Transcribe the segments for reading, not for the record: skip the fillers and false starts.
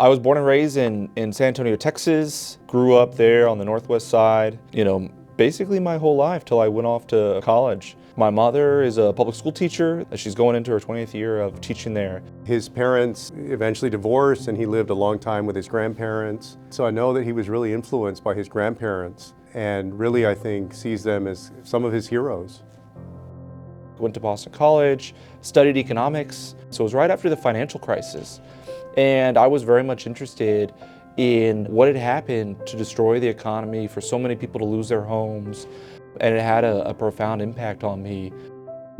I was born and raised in San Antonio, Texas, grew up there on the northwest side, basically my whole life till I went off to college. My mother is a public school teacher. She's going into her 20th year of teaching there. His parents eventually divorced and he lived a long time with his grandparents. So I know that he was really influenced by his grandparents and really, I think, sees them as some of his heroes. Went to Boston College, studied economics. So it was right after the financial crisis. And I was very much interested in what had happened to destroy the economy, for so many people to lose their homes. And it had a profound impact on me.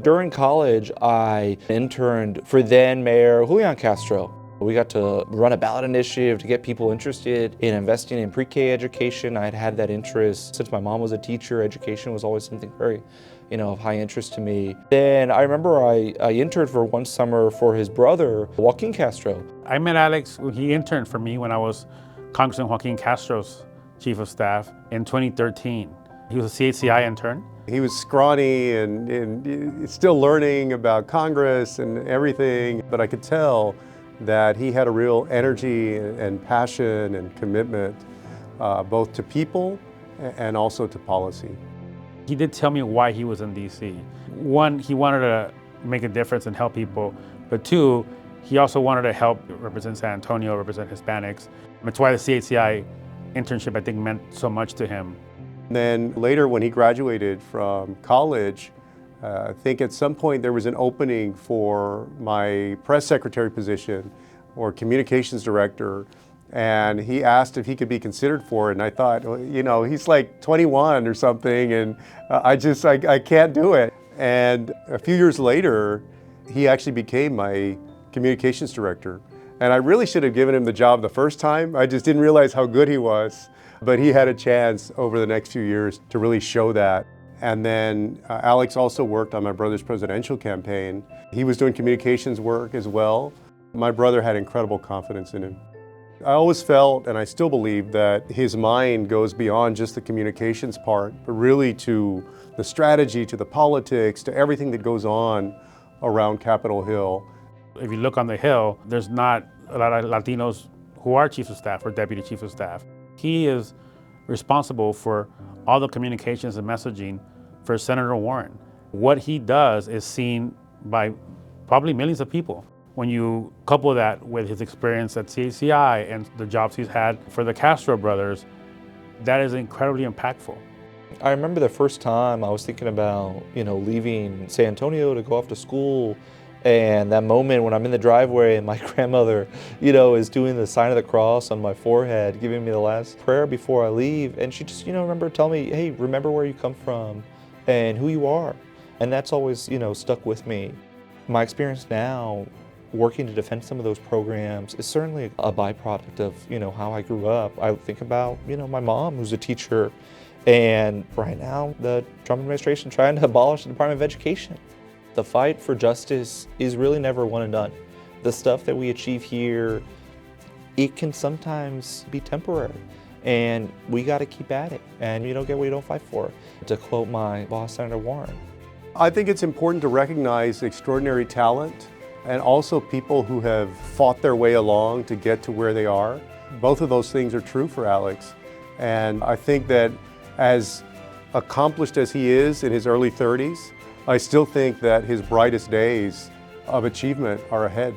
During college, I interned for then Mayor Julian Castro. We got to run a ballot initiative to get people interested in investing in pre-K education. I had had that interest since my mom was a teacher. Education was always something very, of high interest to me. Then I remember I interned for one summer for his brother, Joaquin Castro. I met Alex, he interned for me when I was Congressman Joaquin Castro's chief of staff in 2013. He was a CHCI intern. He was scrawny and still learning about Congress and everything, but I could tell that he had a real energy and passion and commitment, both to people and also to policy. He did tell me why he was in DC. One, he wanted to make a difference and help people, but two, he also wanted to help represent San Antonio, represent Hispanics. That's why the CHCI internship, I think, meant so much to him. And then later, when he graduated from college, I think at some point there was an opening for my press secretary position or communications director, and he asked if he could be considered for it. And I thought, well, he's like 21 or something, and I can't do it. And a few years later, he actually became my communications director. And I really should have given him the job the first time. I just didn't realize how good he was. But he had a chance over the next few years to really show that. And then Alex also worked on my brother's presidential campaign. He was doing communications work as well. My brother had incredible confidence in him. I always felt, and I still believe, that his mind goes beyond just the communications part, but really to the strategy, to the politics, to everything that goes on around Capitol Hill. If you look on the Hill, there's not a lot of Latinos who are chiefs of staff or deputy chiefs of staff. He is responsible for all the communications and messaging for Senator Warren. What he does is seen by probably millions of people. When you couple that with his experience at CHCI and the jobs he's had for the Castro brothers, that is incredibly impactful. I remember the first time I was thinking about, leaving San Antonio to go off to school. And that moment when I'm in the driveway and my grandmother, is doing the sign of the cross on my forehead, giving me the last prayer before I leave. And she just, remember telling me, hey, remember where you come from and who you are. And that's always, stuck with me. My experience now working to defend some of those programs is certainly a byproduct of, how I grew up. I think about, my mom, who's a teacher, and right now the Trump administration trying to abolish the Department of Education. The fight for justice is really never one and done. The stuff that we achieve here, it can sometimes be temporary, and we got to keep at it. And you don't get what you don't fight for, to quote my boss, Senator Warren. I think it's important to recognize extraordinary talent and also people who have fought their way along to get to where they are. Both of those things are true for Alex. And I think that as accomplished as he is in his early 30s, I still think that his brightest days of achievement are ahead.